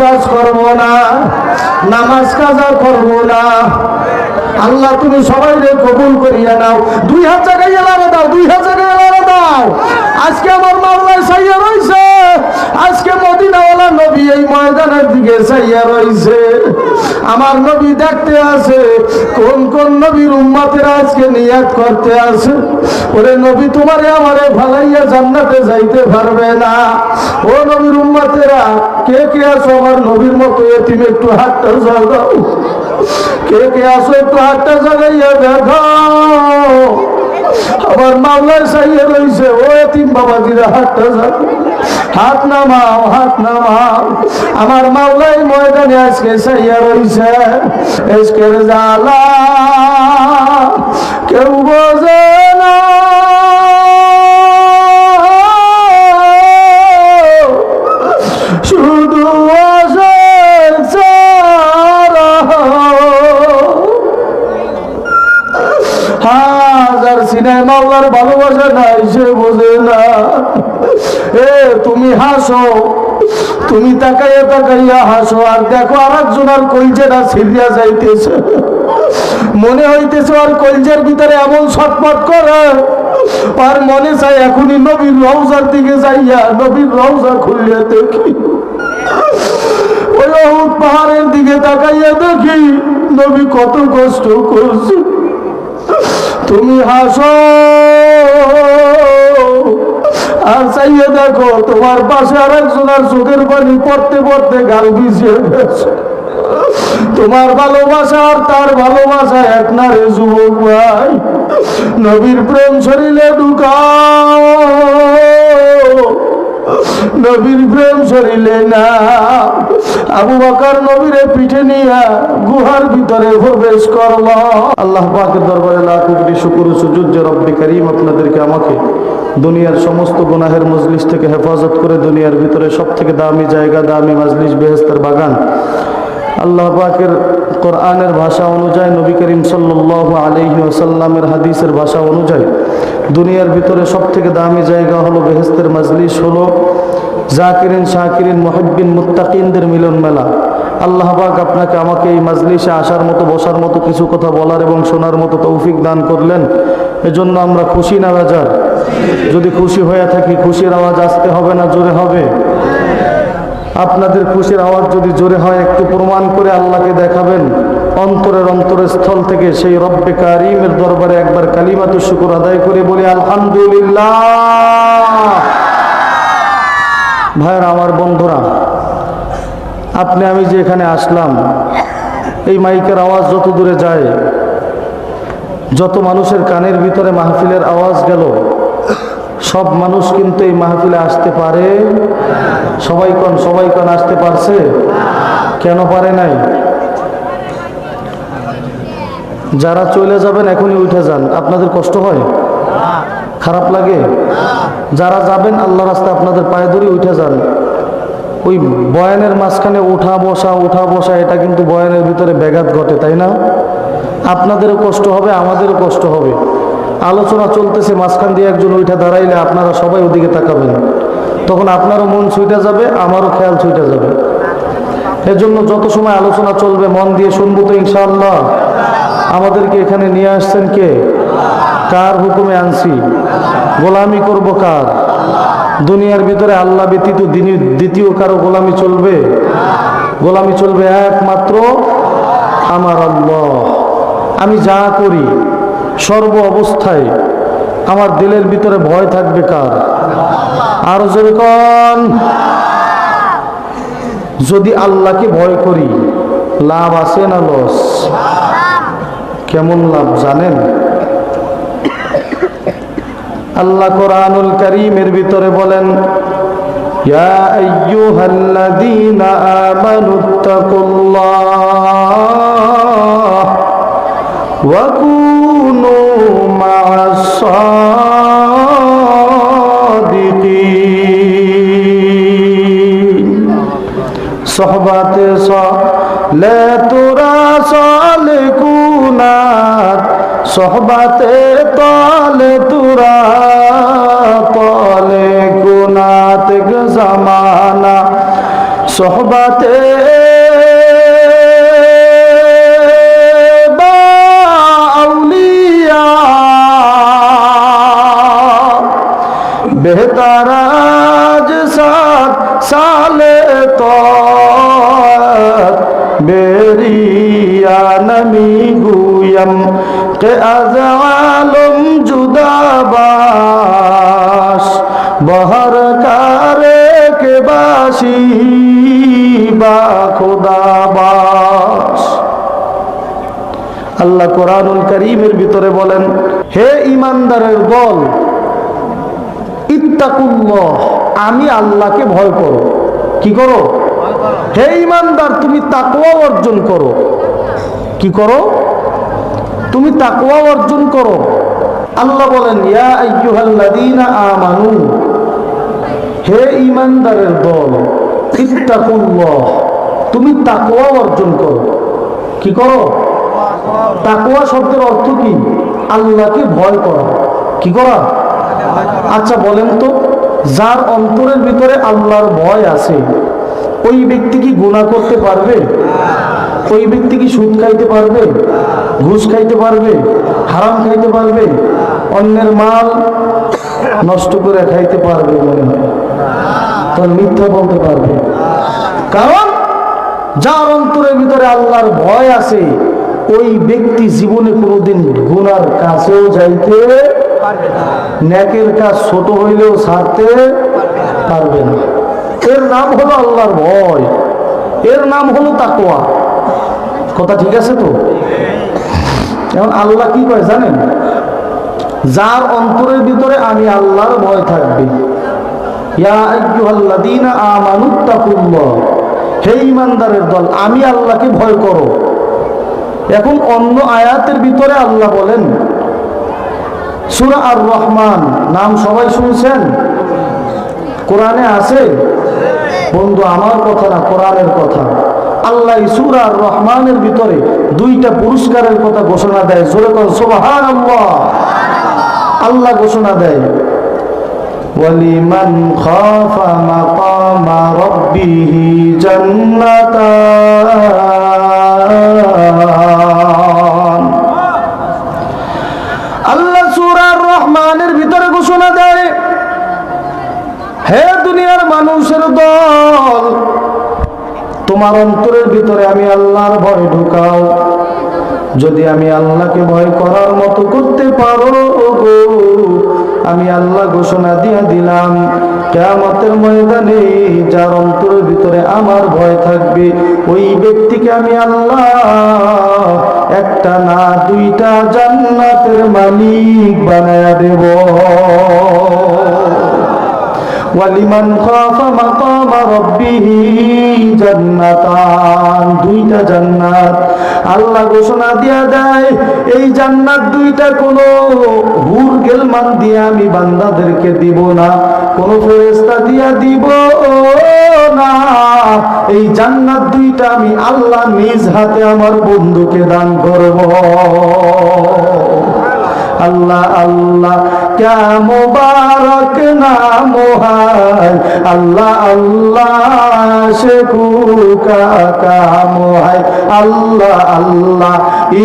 কাজ করব না, নামাজ কাজা করব না। আল্লাহ তুমি সবাইকে কবুল করিয়া নাও। 2 হাত জায়গায় এলারে দাও, 2 হাত জায়গায় এলারে দাও। আজকে আমার মাওলায় সাইয়া রইছে, আজকে মদিনাওয়ালা নবী এই ময়দানের দিকে সাইয়া রইছে। আমার নবী দেখতে আছে কোন কোন নবীর উম্মতেরা আজকে নিয়াত করতে আছে, ওরে নবী তোমারে আমারে ভালাইয়া জান্নাতে যাইতে পারবে না। ও নবীর উম্মতেরা কে কে আছো আমার নবীর মতো এতিম, একটু হাতটা জাগাও। কে কে আছো একটু হাতটা জাগাইয়া দেখো। আমার মাওলার সাইয়া রইছে, ও এতিম বাবাজিরা হাতটা জাগাও, হাত নামাও, হাত নামাও। আমার মাওলাই ময়দানে আজকে সাইয়া রইছে। এসকের জ্বালা কেউ বোঝে না, শুধু হাজার সিনায় মাওলার ভালোবাসা নাই, সে বোঝে না। এ তুমি হাসো, তুমি তাকাইয়া তাকাইয়া হাসো, আর দেখো আর একজনের কলজেটা ছিড়িয়া যাইতেছে। মনে হইতেছে আর কলজের ভিতরে এমন ছটফট করে, আর মনে চাই এখনই নবীর রওজার দিকে যাইয়া নবীর রওজা খুলিয়া দেখি। ওই উহুদ পাহাড়ের দিকে তাকাইয়া দেখি নবী কত কষ্ট করছে। তুমি হাসো আর চাইয়ে দেখো তোমার পাশে আর একজনের চোখের পানি পড়তে পড়তে গাল ভিজিয়ে গেছে। তোমার ভালোবাসা আর তার ভালোবাসা এক না রে যুবক ভাই। নবীর প্রেম শরীরে ঢুকাও, নবীর প্রেম শরীরে না। আবু বকর নবীরে পিঠে নিয়ে গুহার ভিতরে প্রবেশ করল। আল্লাহ পাকের দরবারে লাখ কোটি শুকর ও সুজুদ যে রব্বে করিম আপনাদেরকে আমাকে দুনিয়ার সমস্ত গুনাহের মজলিস থেকে হেফাজত করে দুনিয়ার ভিতরে সব থেকে দামি জায়গা, দামি মজলিস, বেহেশতের বাগান আল্লাহ পাকের কোরআনের ভাষা অনুযায়ী, নবী করিম সাল্লাল্লাহু আলাইহি ওয়াসাল্লামের হাদিসের ভাষা অনুযায়ী দুনিয়ার ভিতরে সব থেকে দামি জায়গা হলো বেহেশতের মজলিস, হলো জাকিরিন, শাকিরিন, মুহিব্বিন, মুত্তাকিনদের মিলন মেলা। আল্লাহ পাক আপনাকে আমাকে এই মজলিসে আসার মতো, বসার মতো, কিছু কথা বলার এবং শোনার মতো তৌফিক দান করলেন। এজন্য আমরা খুশি না বেজার? যদি খুশি হয়ে থাকি, খুশির আওয়াজ আসতে হবে না জোরে হবে? আপনাদের খুশির আওয়াজ যদি জোরে হয় একটু প্রমাণ করে আল্লাহকে দেখাবেন। অন্তরের অন্তরস্থল থেকে সেই রব্বে কারিমের দরবারে একবার কালিমাতুশ শুকর আদায় করে বলি আলহামদুলিল্লাহ। ভাইরা আমার, বন্ধুরা, আপনি আমি যে এখানে আসলাম, এই মাইকের আওয়াজ যত দূরে যায়, যত মানুষের কানের ভিতরে মাহফিলের আওয়াজ গেল, সব মানুষ কিন্তু এই মাহফিলে আসতে পারে? সবাই কোন আসতে পারছে? কেন পারে নাই? যারা চলে যাবেন এখনই উঠে যান। আপনাদের কষ্ট হয়? খারাপ লাগে? যারা যাবেন আল্লাহ রাস্তায় আপনাদের পায়ে ধরে উঠে যান। ওই বয়ানের মাঝখানে উঠা বসা এটা কিন্তু বয়ানের ভিতরে ব্যাঘাত ঘটে, তাই না? আপনাদেরও কষ্ট হবে, আমাদেরও কষ্ট হবে। আলোচনা চলতেছে, মাঝখান দিয়ে একজন উঠে দাঁড়াইলে আপনারা সবাই ওদিকে তাকাবেন, তখন আপনারও মন ছুটে যাবে, আমারও খেয়াল ছুটে যাবে। এজন্য যত সময় আলোচনা চলবে মন দিয়ে শুনবো তো ইনশাআল্লাহ। আমাদেরকে এখানে নিয়ে আসছেন কে? কার হুকুমে আনছি? গোলামি করব কার? দুনিয়ার ভিতরে আল্লাহ ব্যতীত দ্বিতীয় কারো গোলামি চলবে? গোলামি চলবে একমাত্র আমার আল্লাহ। আমি যা করি সর্ব অবস্থায় আমার দিলের ভিতরে ভয় থাকবে কার? আর জোরে কোন? যদি আল্লাহকে ভয় করি লাভ আছে না লস? কেমন লাভ জানেন? আল্লাহ কোরআনুল কারীমের ভিতরে বলেন, ইয়া আইয়ুহাল্লাযীনা আমানুত্তাকুল্লাহ ওয়া কুনু মা'আস সাদিকিন। সোহবাতে সালেতুরা সালেকুনাত, সোহবাতে তালে তুরা তালে কুনাত জামানা, সোহবাতে বাউলিয়া बेहताराज साथ साले तो बेरिया नमी गुयम के अज़ालुम जुदाबाश बहर कारे के बाशी बा खुदाबाश। আল্লাহ কোরআনুল কারীমের ভিতরে বলেন, হে ঈমানদারের দল, ইত্তাকুল্লাহ, আমি আল্লাহকে ভয় করো। কি করো? হে ঈমানদার, তুমি তাকওয়া অর্জন করো। কি করো? তুমি তাকওয়া অর্জন করো। আল্লাহ বলেন, ইয়া আইয়ুহাল্লাযীনা আমানু, হে ঈমানদারের দল, ইত্তাকুল্লাহ, তুমি তাকওয়া অর্জন করো। কি করো? তাকওয়া শব্দের অর্থ কি? আল্লাহকে ভয় করা। কি করা? আচ্ছা বলেন তো, যার অন্তরের ভিতরে আল্লাহর ভয় আছে, ওই ব্যক্তি কি গুনাহ করতে পারবে? ওই ব্যক্তি কি সুদ খাইতে পারবে? ঘুষ খাইতে পারবে? হারাম খাইতে পারবে? অন্যের মাল নষ্ট করে খাইতে পারবে? মনে হয় তাহলে মিথ্যা বলতে পারবে। কারণ যার অন্তরের ভিতরে আল্লাহর ভয় আছে, ওই ব্যক্তি জীবনে কোনোদিন গুনার কাছেও যাইতে পারবে না, নেকের কাজ ছোট হইলেও ছাড়তে পারবে না। এর নাম হলো আল্লাহর ভয়, এর নাম হলো তাকওয়া। কথা ঠিক আছে তো? এখন আল্লাহ কি কয় জানেন? যার অন্তরের ভিতরে আমি আল্লাহর ভয় থাকবে, ইয়া আইয়ুহাল্লাযীনা আমানুত্তাকুল্লাহ, হে ঈমানদারের দল, আমি আল্লাহকে ভয় করো। এখন অন্য আয়াতের ভিতরে আল্লাহ বলেন, সূরা আর রহমান, নাম সবাই শুনছেন? কোরআনে আছে? বন্ধু আমার কথা না, কোরআনের কথা। আল্লাহ সূরা আর রহমানের ভিতরে দুইটা পুরস্কারের কথা ঘোষণা দেয়। জোরে বল সুবহানাল্লাহ। আল্লাহ ঘোষণা দেয়, ওয়ালিমান খাফা মাকামা রাব্বিহি জান্নাতান। আল্লাহ সূরা আর রহমানের ভিতরে ঘোষণা দেয়, হে দুনিয়ার মানুষের দল, তোমার অন্তরের ভিতরে আমি আল্লাহর ভয় ঢুকাও। যদি আমি আল্লাহকে ভয় করার মতো করতে পারো, আমি আল্লাহ ঘোষণা দিয়ে দিলাম, কিয়ামতের ময়দানে যার অন্তরের ভিতরে আমার ভয় থাকবে, ওই ব্যক্তিকে আমি আল্লাহ একটা না দুইটা জান্নাতের মালিক বানায়া দেব। ওয়ালিমান খাফা মাকামা রাব্বিহি জান্নাতান, দুইটা জান্নাত আল্লাহ ঘোষণা দিয়া দেয়। এই জান্নাত দুইটা কোনো হুর গেলমান দিয়ে আমি বান্দাদেরকে দিব না, কোন ফেরেশতা দিয়া দিব না। এই জান্নাত দুইটা আমি আল্লাহ নিজ হাতে আমার বন্ধুকে দান করব। আল্লাহ আল্লাহ क्या मुबारक नाम है, अल्लाह अल्लाह शेखू का काम है। अल्लाह अल्लाह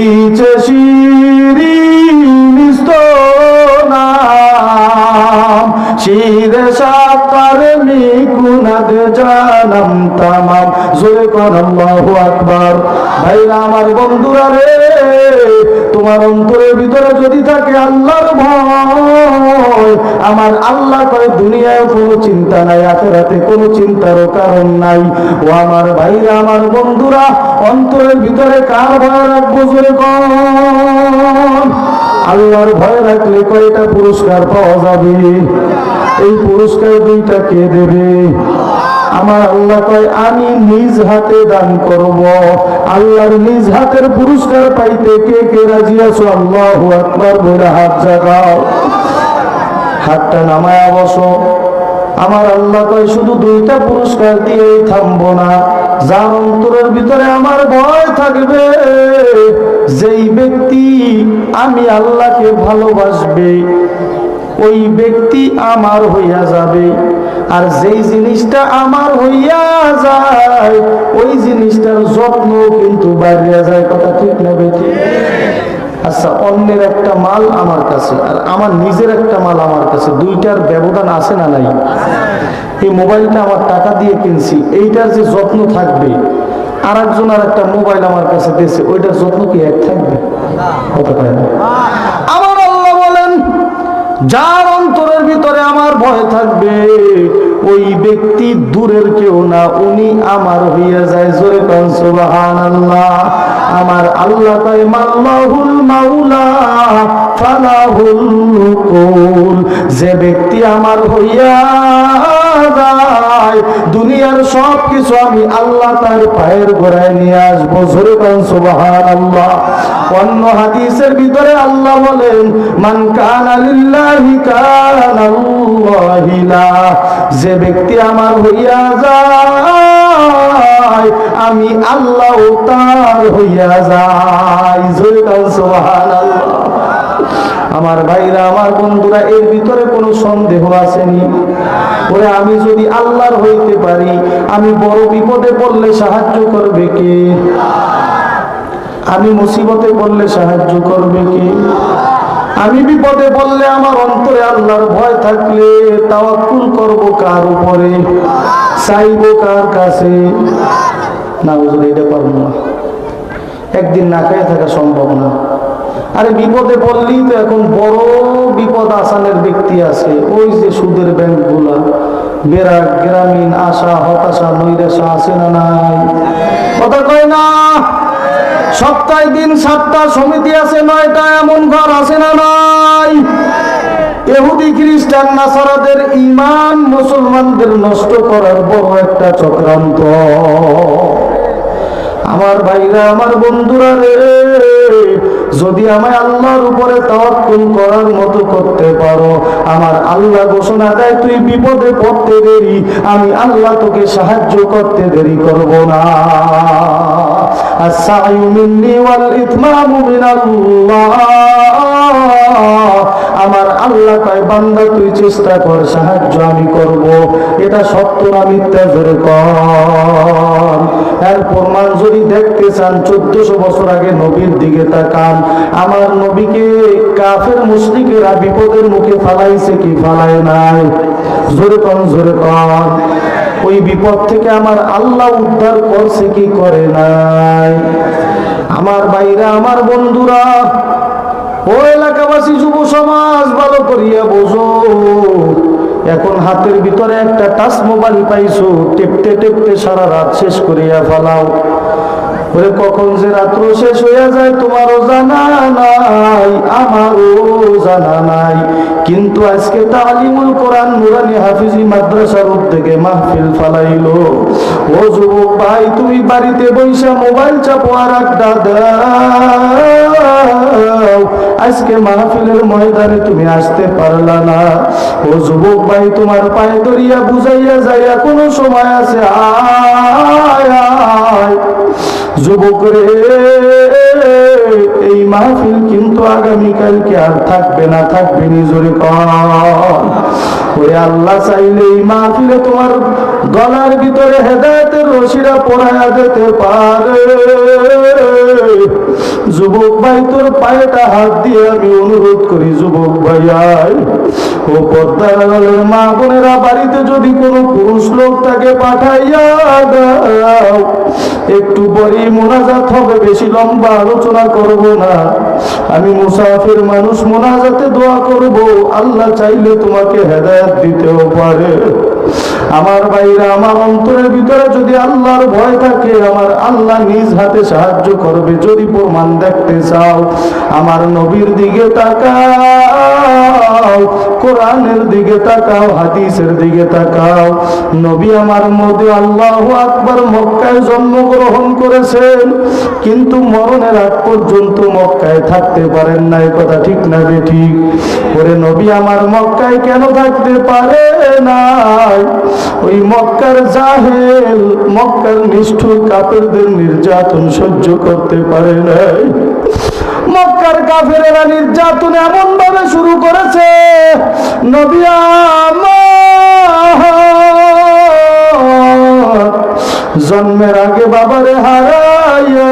इचे शिरीन नाम, शीर साकर निकुनद जानम तमाम। जोरे कर अल्लाहु আকবার। ভাইরা আমার, বন্ধুরা রে, তোমার অন্তরের ভিতরে যদি থাকে আল্লাহর ভয়, আমার আল্লাহ কয় দুনিয়ায় কোনো চিন্তা নাই, আখিরাতে কোনো চিন্তারও কারণ নাই। ও আমার ভাইরা, আমার বন্ধুরা, অন্তরের ভিতরে কার ভয় রাখবো? জোরে কোন? আল্লাহর ভয় রাখলে কয়টা পুরস্কার পাওয়া যাবে? এই পুরস্কার দুইটা কে দেবে? আমার আল্লাহ কয় আমি নিজ হাতে দান করব। আল্লাহর নিজ হাতের পুরস্কার পাইতে কে কে রাজি আছো? আল্লাহু আকবার বলে হাত জাগাও, হাতটা নামায়া বসো। আমার আল্লাহ কয় শুধু দুইটা পুরস্কার দিয়ে থামবো না, যার অন্তরের ভিতরে আমার ভয় থাকবে, যেই ব্যক্তি আমি আল্লাহকে ভালোবাসবে, ওই ব্যক্তি আমার হইয়া যাবে। আর যেই জিনিসটা আমার হইয়া যায় ওই জিনিসটার যত্ন কিন্তু বাইরে যায়। কথা ঠিক না বেঠিক? আচ্ছা, অন্যের একটা মাল আমার কাছে আর আমার নিজের একটা মাল আমার কাছে, দুইটার ব্যবধান আছে না নাই? এই মোবাইলটা আমার টাকা দিয়ে কিনছি, এইটার যে যত্ন থাকবে, আর একজন আর একটা মোবাইল আমার কাছে দিয়েছে, ওইটার যত্ন কি এক থাকবে? কথা কয় না? আমার আল্লাহ বলেন, যার অন্তরের ভিতরে আমার ভয় থাকবে ওই ব্যক্তি দূরের কেউ না, উনি আমার হইয়া যায়। জোরে কোন সুবহানাল্লাহ। আমার আল্লাহ তাই মাল্লাহুল মাওলা ফালাহুল কুল, যে ব্যক্তি আমার হইয়া যায় দুনিয়ার সব কিছু আমি আল্লাহ তার পায়ের গোড়ায় নিয়ে আসবো। জোরে কোন সুবহানাল্লাহ। অন্য হাদিসের ভিতরে আল্লাহ বলেন, মান কানা লিল্লাহি কানা আল্লাহি লা, যে ব্যক্তি আমার হইয়া যায় আমি আল্লাহ তার হইয়া যাই। জোরে কোন সুবহানাল্লাহ। আমার ভাইরা, আমার বন্ধুরা, এর ভিতরে কোনো সন্দেহ আসেনি? ওরে আমি যদি আল্লাহর হইতে পারি, আমি বড় বিপদে পড়লে সাহায্য করবে কে? আমি মুসিবতে পড়লে সাহায্য করবে কে? আমি বিপদে পড়লে আমার অন্তরে আল্লাহর ভয় থাকলে তাওয়াক্কুল করব কার উপরে? চাইবো কার কাছে? না হুজুর, এটা পারবো না, একদিন না খেয়ে থাকা সম্ভব না। আরে বিপদে পড়লেই তো এখন বড় বিপদ আসানের ব্যক্তি আছে, ওই যে সুদের ব্যাংকগুলা, বেরাক, গ্রামীণ, আশা, হতাশা, নৈরাশা আছে না নাই? কথা কয় না? সপ্তাহে দিন 7টা সমিতি আছে, 9টা এমন ঘর আছে না নাই? ইহুদি, খ্রিস্টান, নাসারাদের ঈমান মুসলমানদের নষ্ট করার বড় একটা চক্রান্ত। আমার ভাইরা, আমার বন্ধুরা রে, যদি আমায় আল্লাহর উপরে তাওয়াক্কুল করার মতো করতে পারো, আমার আল্লাহ ঘোষণা দেয় তুই বিপদে পড়তে দেরি, আমি আল্লাহ তোকে সাহায্য করতে দেরি করব না। আস-সা'য়ু মিন্নি ওয়াল ইতমামু মিনাল্লাহ। আমার আল্লাহ কয়, বান্দা তুই চেষ্টা কর, সাহায্য আমি করব। এটা সত্য না মিথ্যা? জোরে কর। এর প্রমাণ যদি দেখতে চান, 1400 বছর আগে নবীর দিকে তাকান। আমার নবীকে কাফের মুশরিকেরা বিপদের মুখে ফালাইছে কি ফালায় নাই? জোরে কর, জোরে কর। ওই বিপদ থেকে আমার আল্লাহ উদ্ধার করছে কি করে নাই? আমার ভাইরা, আমার বন্ধুরা, ও এলাকাবাসী, যুব সমাজ, ভালো করিয়া বোঝো। এখন হাতের ভিতরে একটা টাচ মোবাইল পাইছো, টেপতে টেপতে সারা রাত শেষ করিয়া ফেলাও। ওরে কখন যে রাত্র শেষ হইয়া যায় তোমারও জানা নাই, আমারও জানা নাই। কিন্তু আজকে তালিমুল কোরআন নুরানি হাফিজি মাদ্রাসার উদ্যোগে মাহফিল ফালাইলো। ও যুবক ভাই, তুমি বাড়িতে বৈশা মোবাইল চাপো আর আড্ডা দাও, আজকে মাহফিলের ময়দানে তুমি আসতে পারলা না। ও যুবক ভাই, তোমার পায়ে ধরিয়া বুঝাইয়া যাইয়া কোনো সময় আছে, আয় আয়। যুবক রে, এই মাহফিল কিন্তু আগামীকালকে আর থাকবে না, থাকবে নি। জোরে কর। ওই আল্লাহ চাইলে এই মাহফিলে তোমার গলার ভিতরে হেদায়েতের রশিরা পরায়া দিতে পারে। যুবক ভাই, তোর পায়েটা হাত দিয়ে আমি অনুরোধ করি, যুবক ভাই আয়। ও পর্দার আড়ালের মা বোনেরা, বাড়িতে যদি কোনো পুরুষ লোক তাকে পাঠাইয়া দাও, একটু পরে মোনাজাত হবে, বেশি লম্বা আলোচনা করব না। আমি মুসাফির মানুষ, মোনাজাতে দোয়া করব, আল্লাহ চাইলে তোমাকে হেদায়েত দিতেও পারে। আমার ভাইরা, আমার অন্তরের ভিতরে যদি আল্লাহর ভয় থাকে, আমার আল্লাহ নিজ হাতে সাহায্য করবে। যদি প্রমাণ দেখতে চাও, আমার নবীর দিকে তাকাও, কোরআনের দিকে তাকাও, হাদিসের দিকে তাকাও। নবী আমার মধ্যে আল্লাহু আকবার মক্কায় জন্মগ্রহণ করেছেন, কিন্তু মরণের আগ পর্যন্ত মক্কায় থাকতে পারেন না। কথা ঠিক না বেঠিক? ওরে নবী আমার মক্কায় কেন থাকতে পারে না? ওই মক্কার জাহেল, মক্কার নিষ্ঠুর কাফেরদের নির্যাতন সহ্য করতে পারে নাই। মক্কা মক্কার কাফেরেরা নির্যাতন এমন ভাবে শুরু করেছে, নবী আমার জন্মের আগে বাবারে হারাইয়া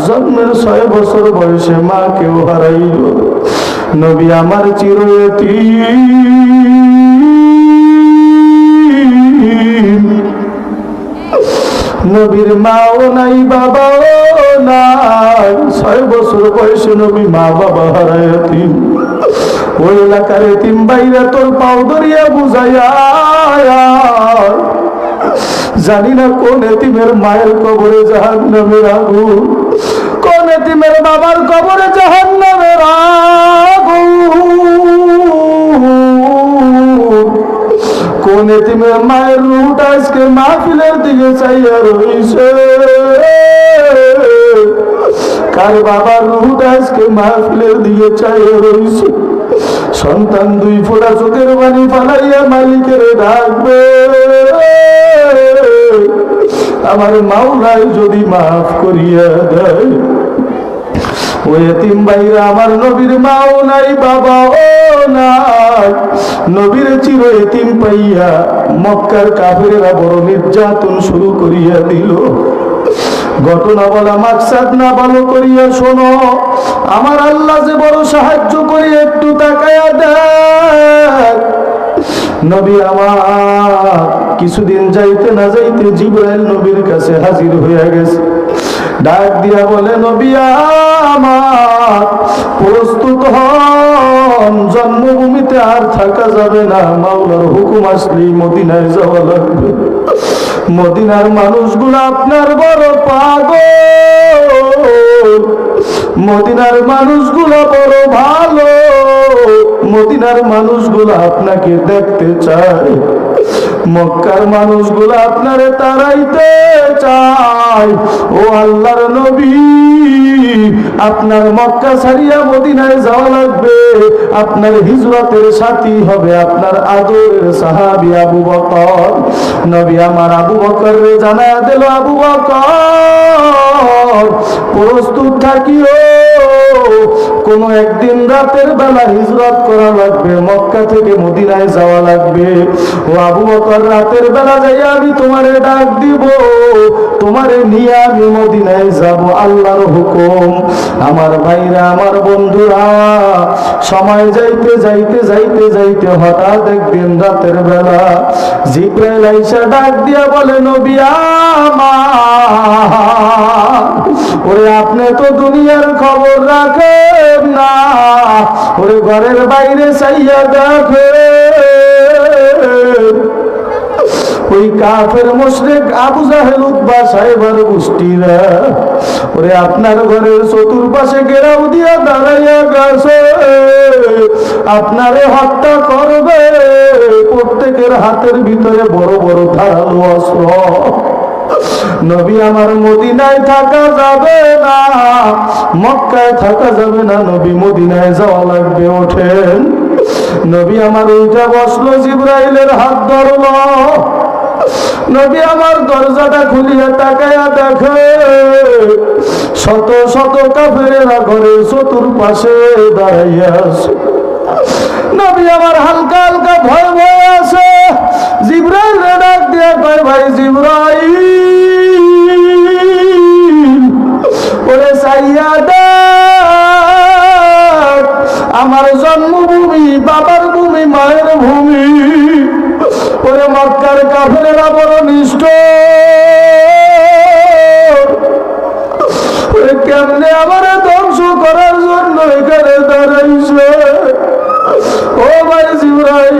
জন্মের 6 বছর বয়সে মাকেও হারাইল। নবী আমার চিরয়তীম, নবীর মাও নাই বাবাও নাই, 6 বছর বয়সে নবী মা বাবা হারাইয়াতীম। ওই এলাকার এতিম বাইরা তোর পাও ধরিয়া বুঝাইয়া, জানি না কোন এতিমের মায়ের কবরে জাহান্নামের আগুন, কোন এতিমের বাবার কবরে জাহান্নামের আগুন, কোন এতিমের মায়ের রূহটা আজকে মাহফিলের দিকে চাইয়া রইছে, কার বাবার রূহটা আজকে মাহফিলের দিকে চাইয়া রইছে। সন্তান 2 ফোঁটা চোখের পানি ফালাইয়া মালিকের ডাকবে, আমার মাওলাই যদি মাফ করিয়া দেয়। ওই এতিম ভাইরা আমার নবীর মাও নাই বাবাও নাই, নবীর চির এতিম পাইয়া মক্কার কাফেরেরা বড় নির্যাতন শুরু করিয়া দিল। ঘটনা বলা মাকসাদ না ভালো করিয়া শোনো, আমার আল্লাহ যে বড় সাহায্য করি একটু তাকায়া দেখ। নবী আমার কিছুদিন যাইতে না যাইতে জিবরাইল নবীর কাছে হাজির হইয়া গেছে। ডাক দিয়া বলে, নবী আমার প্রস্তুত হন, জন্মভূমিতে আর থাকা যাবে না, মাওলার হুকুম আসলেই মদিনায় যাওয়া লাগবে। মদিনার মানুষগুলো আপনার বড় পাগল, মদিনার মানুষগুলো বড় ভালো, মদিনার মানুষগুলো আপনাকে দেখতে চায়, মক্কার মানুষগুলো আপনারে তাড়াইতে চায়। ও আল্লাহর নবী, আপনার মক্কা ছাড়িয়া মদিনায় যাওয়া লাগবে, আপনার হিজরতের সাথী হবে আপনার আদরের সাহাবী আবু বকর। নবী আমার আবু বকররে জানায়া দিল, আবু বকর প্রস্তুত থাকিও, কোন একদিন রাতের বেলা হিজরত করা লাগবে, মক্কা থেকে মদিনায় যাওয়া লাগবে। ও আবু বকর, রাতের বেলা যাইয়া আমি তোমারে ডাক দিব, তোমারে নিয়ে আমি মদিনায় যাব, আল্লাহর হুকুম। আমার ভাইরা, আমার বন্ধুরা, সময় যাইতে যাইতে যাইতে যাইতে হঠাৎ একদিন রাতের বেলা জিবরাইল আইসা ডাক দিয়া বলে, নবী আমার, ওরে আপনি তো দুনিয়ার খবর রাখেন না, ওরে ঘরের বাইরে চাইয়া দেখেন, ওই কাফের মুশরিক আবু জাহেল উতবা সাহেবের গোষ্ঠীরা ওরে আপনার ঘরের চতুর্পাশে ঘেরাও দিয়া দাঁড়াইয়া গেছে, আপনারে হত্যা করবে। প্রত্যেকের হাতের ভিতরে বড় বড় ধারালো অস্ত্র। নবী আমার, মদিনায় থাকা যাবে না, মক্কায় থাকা যাবে না, নবী মদিনায় যাওয়া লাগবে, ওঠেন। নবী আমার উঠে বসলো, জিবরাইলের হাত ধরল। নবী আমার দরজাটা খুলিয়া তাকায়া দেখে শত শত কাফেরেরা ঘরের চতুর্পাশে দাঁড়াইয়া আছে। নবী আমার হালকা হালকা ভয় ভয় আছে। জিবরাইল ডাক দিয়া কয়, ভাই জিবরাইল, ওরে চাইয়া দেখ, আমার জন্মভূমি, বাবার ভূমি, মায়ের ভূমি, ওরে মক্কার কাফেরেরা বড় নিষ্ঠুর, ওরে কেমনে আমার ধ্বংস করার জন্য এখানে দাঁড়াইছে। ও ভাই জিবরাইল,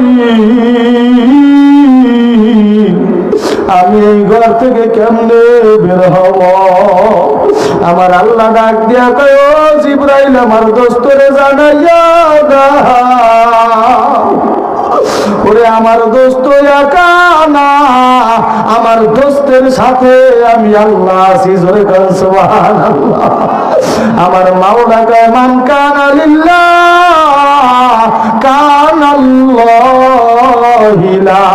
আমি এই ঘর থেকে কেমনে বের হব? আমার আল্লাহ ডাক দিয়া কয়, ও জিবরাইল, আমার দোস্তরে জানাইয়া দাও, ওরে আমার দোস্ত একা না, আমার দোস্তের সাথে আমি আল্লাহ আছি। জোরে কর সুবহানাল্লাহ। আমার মাওলা কয়, মান কানা লিল্লাহ কানাল্লাহি লা,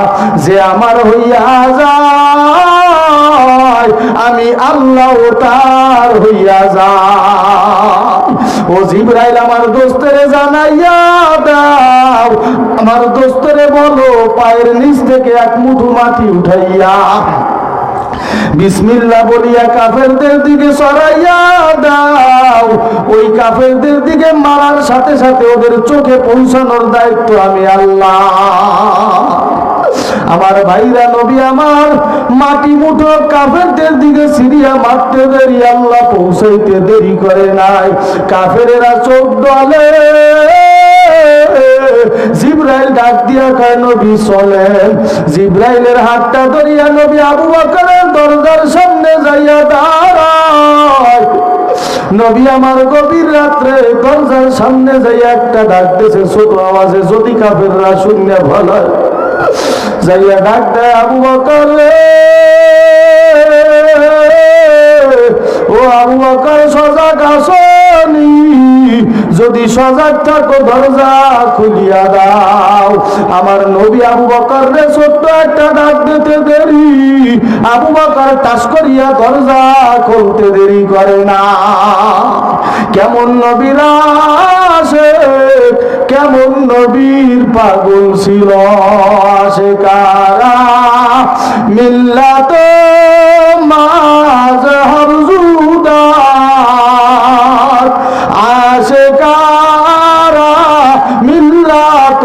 যে আমার হইয়া যায় আমি আল্লাহ তার হইয়া যায়। ও ও জিবরাইল আমার দোস্তরে জানাইয়া দাও, আমার দোস্তরে বলো পায়ের নিচ থেকে এক মুঠো মাটি উঠাইয়া বিসমিল্লাহ বলিয়া কাফেরদের দিকে সরাইয়া দাও। ওই কাফেরদের দিকে মারার সাথে সাথে ওদের চোখে পৌঁছানোর দায়িত্ব আমি আল্লাহ। আমার ভাইরা নবী আমার মাটি মুঠো কাফেরদের দিকে সিরিয়া মারতে দেরি আল্লাহ পৌঁছাইতে দেরি করে নাই। কাফেরেরা চোখ ডলে, জিবরাইল ডাক দিয়া কয় নবী চলেন। জিবরাইলের হাতটা ধরিয়া নবী আবু বকরের দরজার সামনে যাইয়া দাঁড়ায়। নবী আমার গভীর রাত্রে দরজার সামনে যাইয়া একটা ডাক দিয়েছে ছোট আওয়াজে, যদি কাফেররা শুনে ভালো যাইয়া ডাক দেয় আবু বকর রে, ও আবু বকর সজাগ আসনি? যদি সজাগ থাকো দরজা খুলিয়া দাও। আমার নবী আবু বকর রে ছোট্ট একটা ডাক দিতে দেরি, আবু বকর টাস করিয়া দরজা খুলতে দেরি করে না। কেমন নবীরা আসে, কেমন নবীর পাগল ছিল আশিকারা, মিল্লাত মাযহাব জুদাত আশিকারা, মিল্লাত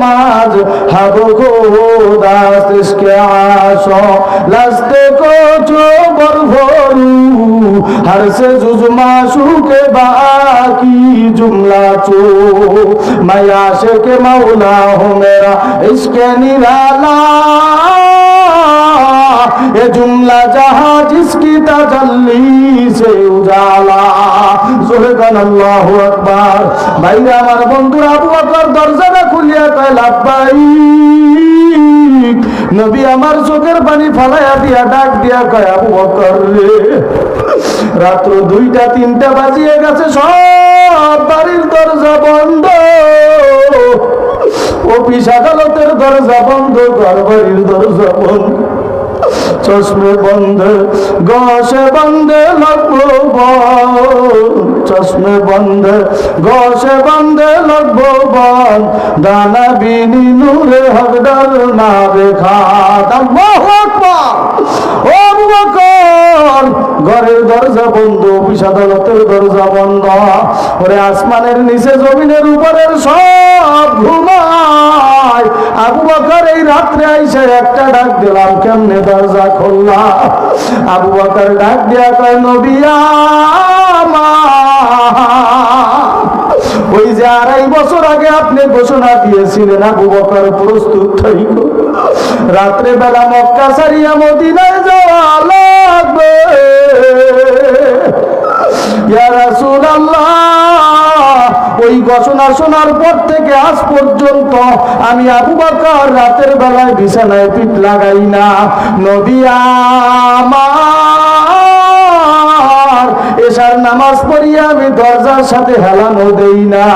মাযহাব খুদাত ইসকে আশো লাস্তে কো চো বরভরু हर से जुज माशूके बाकी जुमला चो, मैं आशिक मौला हूँ मेरा इसके निराला, ये जुमला जहाँ जिसकी तजल्ली से उजाला। सुबहानाल्लाहु আকবার। ভাইরা আমার বন্ধুরা আবু বকর দরজাটা খুলিয়া কয় লাব্বাইক। নবী আমার চোখের পানি ফালাইয়া দিয়া ডাক দিয়া কয় আবু বকর রে, রাত্র 2টা-3টা বাজিয়ে গেছে, সব বাড়ির দরজা বন্ধ, অফিস আদালতের দরজা বন্ধ, ঘর বাড়ির দরজা বন্ধ, চশমে বন্ধ গোশে বন্ধ লাগবো, চশমে বন্ধ গোশে বন্ধ লাগবো বন, দানা বিনি নূরে হকদার না বেখাত। আল্লাহু আকবার। ও আবু বকর, ঘরের দরজা বন্ধ, অফিস আদালতের দরজা বন্ধ, ওরে আসমানের নিচে জমিনের উপরের সব ঘুমায়। আবু বকর এই রাত্রে আইসা একটা ডাক দিলাম, কেমনে দরজা খুললা? আবু বকর ডাক দিয়া কয় নবী আমার, ওই যে 2.5 বছর আগে আপনি ঘোষণা দিয়েছিলেন আবু বকর প্রস্তুত থাইকো, রাত্রে বেলা মক্কা ছাড়িয়া মদিনায় যাওয়া লাগবে। ইয়া রাসূলুল্লাহ, ওই ঘোষণা শোনার পর থেকে আজ পর্যন্ত আমি আবু বকর রাতের বেলায় বিছানায় পিঠ লাগাই না। নবী আমার, এশার নামাজ পড়িয়া আমি দরজার সাথে হেলানো দেই না।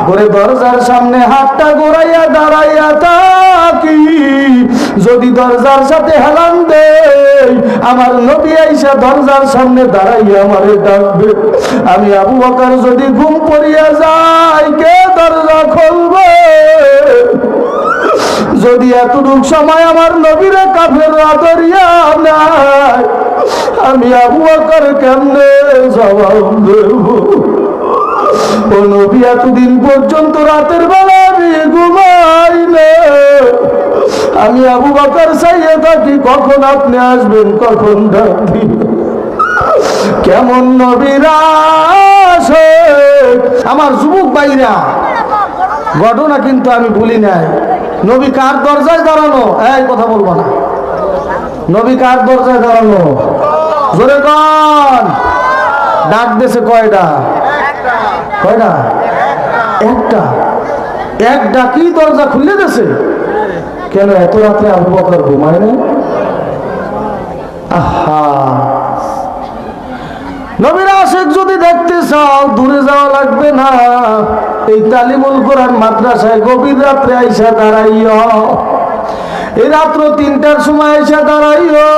ওরে দরজার সামনে হাতটা গোড়াইয়া দাঁড়াইয়া থাকি, যদি দরজার সাথে হেলান দেই আমার নবী আইসা দরজার সামনে দাঁড়াইয়া আমারে ডাকবে। আমি আবু বকর যদি ঘুম পড়িয়া যাই, কে দরজা খুলবে? যদি এতটুক সময় আমার নবীরে কাফেররা ধরিয়া নাই, আমি আবু বকর কেমনে জবাব দেব? ও নবী, এতদিন পর্যন্ত রাতের বেলা আমি ঘুমাই না, আমি আবু বকর চাইয়ে থাকি কখন আপনি আসবেন, কখন ডাক দিবেন। কেমন নবীরা আসে। আমার যুবক ভাইরা, ঘটনা কিন্তু আমি ভুলি নাই। নবী কার দরজায় দাঁড়ানো? এই কথা বলবো না। নবী কার দরজায় দাঁড়ানো? জোরে কন। ডাক দেশে কয়টা? কয়টা? একটা। এক ডাকি দরজা খুলে দেশে। কেন এত রাত্রে আবু বকর ঘুমায় না? আহা, নবীর আশিক যদি দেখতে চাও দূরে যাওয়া লাগবে না, এই তালিমুল কোরআন মাদ্রাসায় গভীর রাত্রে আইসা দাঁড়াইও। এই রাত্র 3টার সময় আইসা দাঁড়াইও।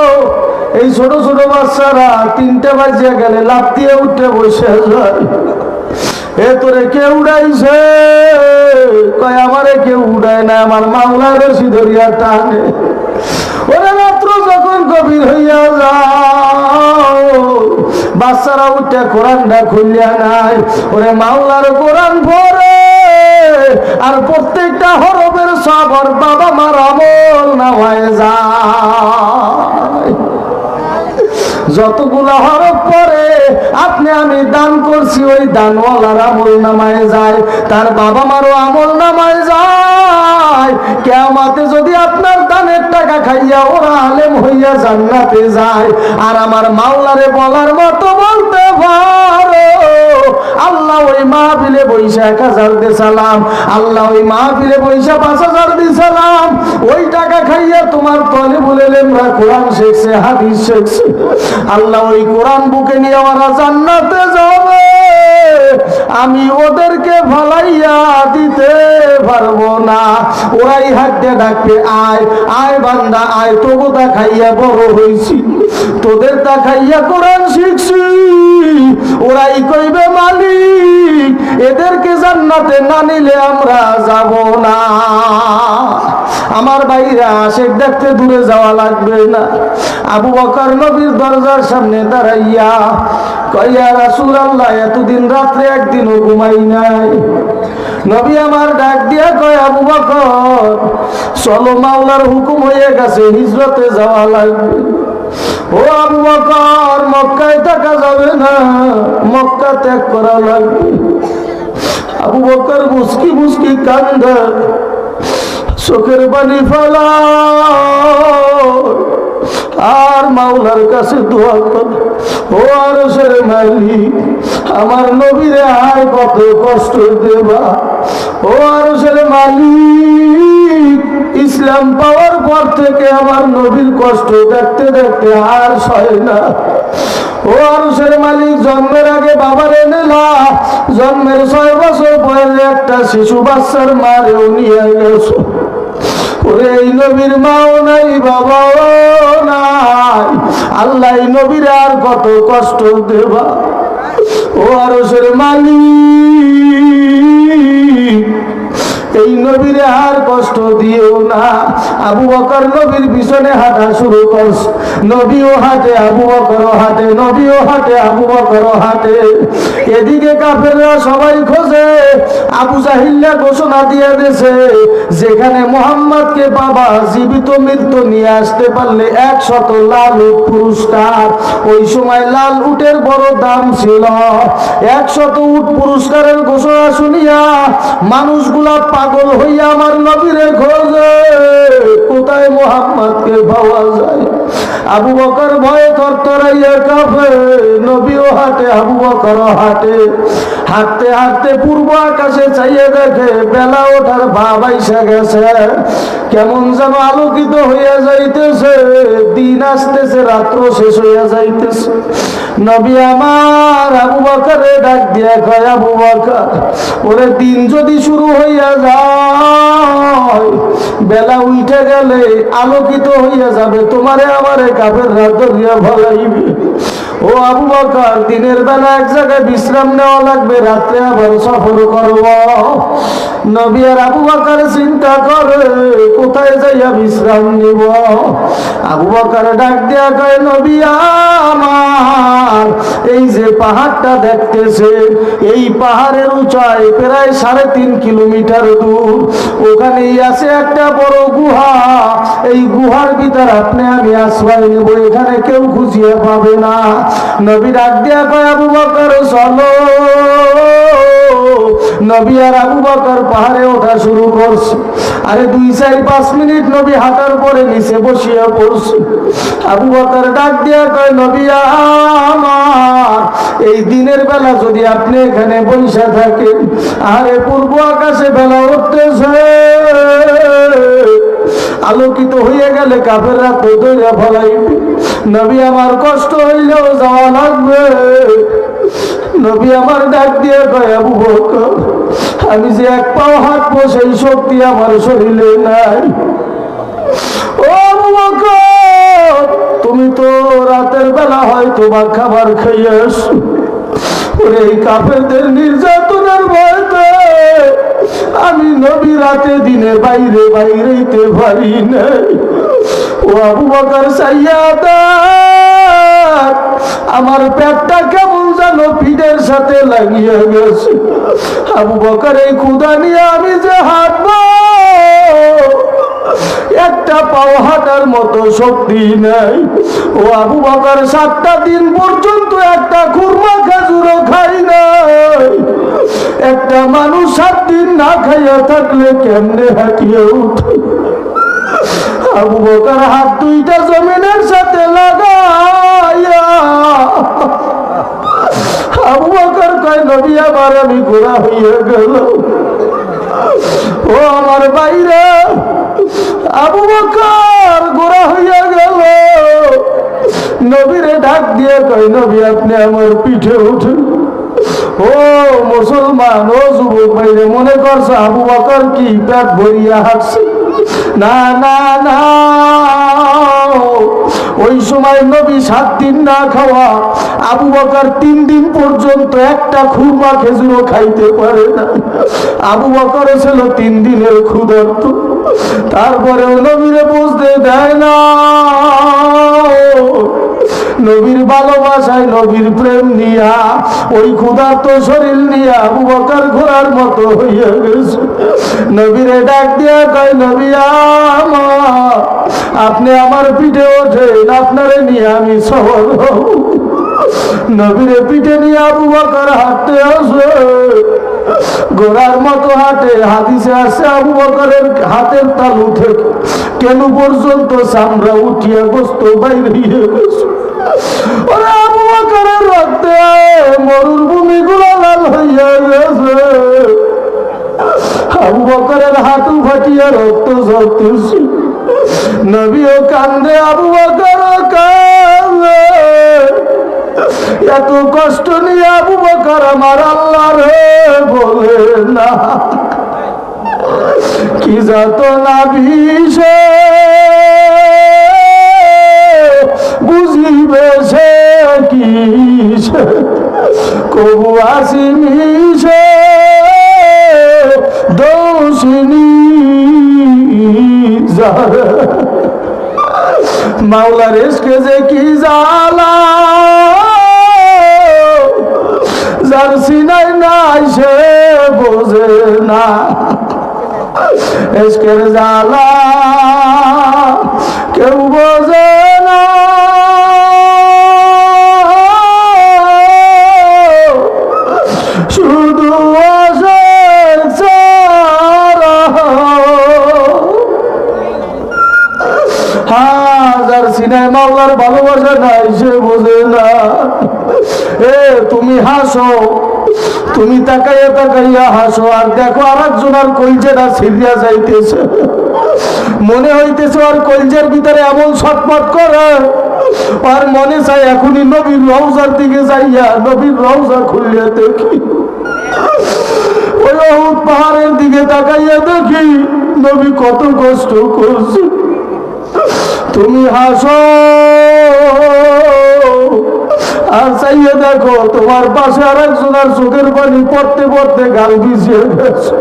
এই ছোট ছোট বাচ্চারা 3টা বাজিয়া গেলে লাফ দিয়ে উঠে বসে যায়। এ তোরে কে উড়াইছে? কয় আমারে কেউ উড়ায় না, আমার মাওলার রশি ধরিয়া টানে। ওরে রাত্র যখন গভীর হইয়া যাও, বাচ্চারা উঠে কোরআনটা খুলিয়া নাই, ওরে মাওলার কোরআন পড়ে, আর প্রত্যেকটা হরফের সবর বাবা মার আমল নামায় যায়। যতগুলো হরফ পড়ে আপনি আমি দান করছি, ওই দানওয়ালার আমল নামায় যায়, তার বাবা মারও আমল নামায় যায়। কিয়ামতে যদি আপনার দানের টাকা খাইয়া ওরা আলেম হইয়া জান্নাতে যায়, আর আমার মাওলারে বলার মতো বলতে পারো, আল্লাহ ওই মাহফিলে বৈশা 1000 দিয়ে সালাম, আল্লাহ ওই মাহফিলে বৈশা 5000 দিয়ে সালাম, ওই টাকা খাইয়া তোমার তলিবুল ইলমরা কোরআন শিখছে, হাদিস শিখছে, আল্লাহ ওই কোরআন বুকে নিয়ে ওরা জান্নাতে যাবে, আমি ওদেরকে ভালাইয়া দিতে পারবো না। ওরাই হাতে ডাকবে, আয় আয় বান্দা আয়, তবু তা খাইয়া বড় হইছি, তোদের তা খাইয়া কোরআন শিখছি। ওরাই কইবে মালিক এদেরকে জান্নাতে না নিলে আমরা যাব না। আমার ভাইরা আশেক দেখতে দূরে যাওয়া লাগবে না। আবু বকর নবীর দরজার সামনে দাঁড়াইয়া কয়, ইয়া রাসূলুল্লাহ, এতদিন রাত্রে একদিনও ঘুমাই নাই। নবী আমার ডাক দিয়া কয়, আবু বকর চলো, মাওলার হুকুম হয়ে গেছে, হিজরতে যাওয়া লাগবে। ও আবু বকর, মক্কায় থাকা যাবে না, মক্কা ত্যাগ করা লাগবে। আবু বকর মুস্কি মুস্কি কান্দে, চোখের পানি ফেলা, আর মাওলার কাছে দোয়া করে, ও আরশের মালিক, আমার নবীরে আর কত কষ্ট দেবা। ও আরশের মালিক, ইসলাম পাওয়ার পর থেকে আমার নবীর কষ্ট দেখতে দেখতে আর সয় না। ও আরশের মালিক, জন্মের আগে বাবার এনেলা, জন্মের 6 বছর পরে একটা শিশু বাচ্চার মারেও নিয়ে গেছো। ওরে এই নবীর মাও নাই, বাবাও নাই, আল্লাহ এই নবীর আর কত কষ্ট দেবা। ও আরশের মালিক, এই নবীরে আর কষ্ট দিও না। আবু বকর নবীর পিছনে হাঁটা শুরু করছে, নবীও হাঁটে, আবু বকরও হাঁটে, নবীও হাঁটে, আবু বকরও হাঁটে। এদিকে কাফেররা সবাই খোঁজে, আবু জাহিল্লা ঘোষণা দিয়ে দিয়েছে, যেখানে মুহাম্মদকে বাবা জীবিত মৃত্যু নিয়ে আসতে পারলে 100 লাল উট পুরস্কার। ওই সময় লাল উটের বড় দাম ছিল। 100 উট পুরস্কারের ঘোষণা শুনিয়া মানুষগুলা পাগল হইয়া আমার নবীরে খোঁজে, কোথায় মুহাম্মদকে পাওয়া যায়। আবু বকর ভয়ে থরথরাইয়া কাঁপে, নবীও হাঁটে, আবু বকরও হাঁটে। হাঁটতে হাঁটতে পূর্ব আকাশে চাইয়ে দেখে বেলা ওঠার ভাব আইসা গেছে, কেমন যেন আলোকিত হইয়া যাইতেছে, দিন আসতেছে, রাত্র শেষ হইয়া যাইতেছে। নবী আমার আবু বকরে ডাক দিয়া কয়, আবু বকর, ওরে দিন যদি শুরু হইয়া যায়, বেলা উঠে গেলে আলোকিত হইয়া যাবে, তোমারে আমারে কাফেররা ধরিয়া ফলাইবে। ও আবু বকর, দিনের বেলা এক জায়গায় বিশ্রাম নেওয়া লাগবে, রাত্রে আবার সফর করব। নবী আর আবু বকর চিন্তা করে কোথায় যাইয়া বিশ্রাম নিব। আবু বকর ডাক দিয়া কয়, নবী আমার, এই যে পাহাড়টা দেখতেছে, এই পাহাড়ের উঁচাই প্রায় 3.5 কিলোমিটার দূর, ওখানেই আছে একটা বড় গুহা। এই গুহার ভিতর আপনি আমি আশ্রয় নেব, এখানে কেউ খুঁজিয়ে পাবে না। নবী ডাক দিয়া কয়, আবু বকর চলো। নবী আর আবু বকর পাহাড়ে ওঠা শুরু করছে। আরে 2-4-5 মিনিট নবী হাঁটার পরে নিচে বসিয়া পড়ছে। আবু বকর ডাক দিয়া কয়, নবী আমার, এই দিনের বেলা যদি আপনি এখানে বসে থাকেন, আরে পূর্ব আকাশে বেলা উঠতেছে, আলোকিত হয়ে গেলে কাফেররা তো ধরে ফলাইবে। নবী আমার, কষ্ট হইলেও যাওয়া লাগবে। নবী আমার ডাক দিয়ে কয়, আবু বকর, আমি যে এক পাও হাঁটবো সেই শক্তি আমার শরীরে নাই। ও আবু বকর, তুমি তো রাতের বেলা হয়তো বা খাবার খাইয়ে আসো, ওরে এই কাফেরদের নির্যাতনের ভয়তে আমি নবী রাতে দিনে বাইরে বাইরেতে পারি নাই। ও আবু বকর সাইয়াদা, আমার পেটটা কেমন যেন পিঠের সাথে লাগিয়ে গেছে। আবু বকর এই ক্ষুধা নিয়ে আমি যে হাঁটবো, একটা পাও হাঁটার মতো শক্তি নাই। ও আবু বকর 7টা দিন পর্যন্ত একটা খুরমা খেজুরও খাই নাই। একটা মানুষ 7 দিন না খাইয়া থাকলে কেমনে হাঁটিয়ে উঠে? আবু বকর হাত 2টা জমিনের সাথে লাগাইয়া আবু বকর কয়, নবী আমার আমি গোড়া হইয়া গেল। ও আমার বাইরে, আবু বকর গোড়া হইয়া গেল। নবীরে ডাক দিয়ে কয়, নবী আপনি আমার পিঠে উঠেন। ও মুসলমান, ও যুবক ভাইরে, মনে করছে আবু বকর কি পেট ভরিয়া হাঁটছে? না না না, ওই সময় নবী 7 দিন না খাওয়া, আবু বকর 3 দিন পর্যন্ত একটা খুরমা খেজুরও খাইতে পারে না। আবু বকর ছিল 3 দিনের ক্ষুধার্ত। তারপরেও নবীরে বুঝতে দেয় না। নবীর ভালোবাসায়, নবীর প্রেম নিয়া, ওই ক্ষুধার্ত শরীর নিয়ে আবু বকর ঘোড়ার মতো হইয়া গেছে। নবীরে ডাক দিয়া কয়, নবী আমার, আপনি আমার পিঠে ওঠেন, আপনারে নিয়ে আমি সফল হব। নবীরে পিঠে নিয়ে আবু বকর হাঁটতে আসে, ঘোড়ার মতো হাঁটে। হাদিসে আসে আবু বকরের হাতের তালু থেকে কেন পর্যন্ত চামড়া উঠিয়া গোস্ত বাইরে গেছে। ওরে আবু বকরের রক্তে মরুভূমি গুলা লাল হইয়া গেছে। আবু বকরের হাতু ফাটিয়া রক্ত ঝরতেছে। নবীও কান্দে, আবু বকর কান্দে। এত কষ্ট নিয়ে আবু বকর আমার আল্লাহ রে বলে না, কি যাতনা বিষে বুঝিবে সে কিসে, কবু আসি মিশে দোষিনী যারা। মাওলার ইশকে যে কি জ্বালা, যার সিনায় নাই সে বোঝে না। ইশকের জ্বালা কেউ বোঝে না। শুধু যার সিনায় মাওলার ভালোবাসা নাই সে বোঝে না। তুমি হাসো, তুমি তাকাইয়া তাকাইয়া হাসো, আর দেখো আর একজনের কলজেটা ছিড়িয়া যাইতেছে। মনে হইতেছে আর কলজের ভিতরে এমন ছটফট করে, আর মনে চাই এখনই নবীর রওজার দিকে যাইয়া নবীর রওজা খুলিয়া দেখি। ওই উহুদ পাহাড়ের দিকে তাকাইয়া দেখি নবী কত কষ্ট করছে। তুমি হাসো আর চাইয়ে দেখো তোমার পাশে আর একজনের চোখের পানি পড়তে পড়তে গাল ভিজিয়ে গেছে।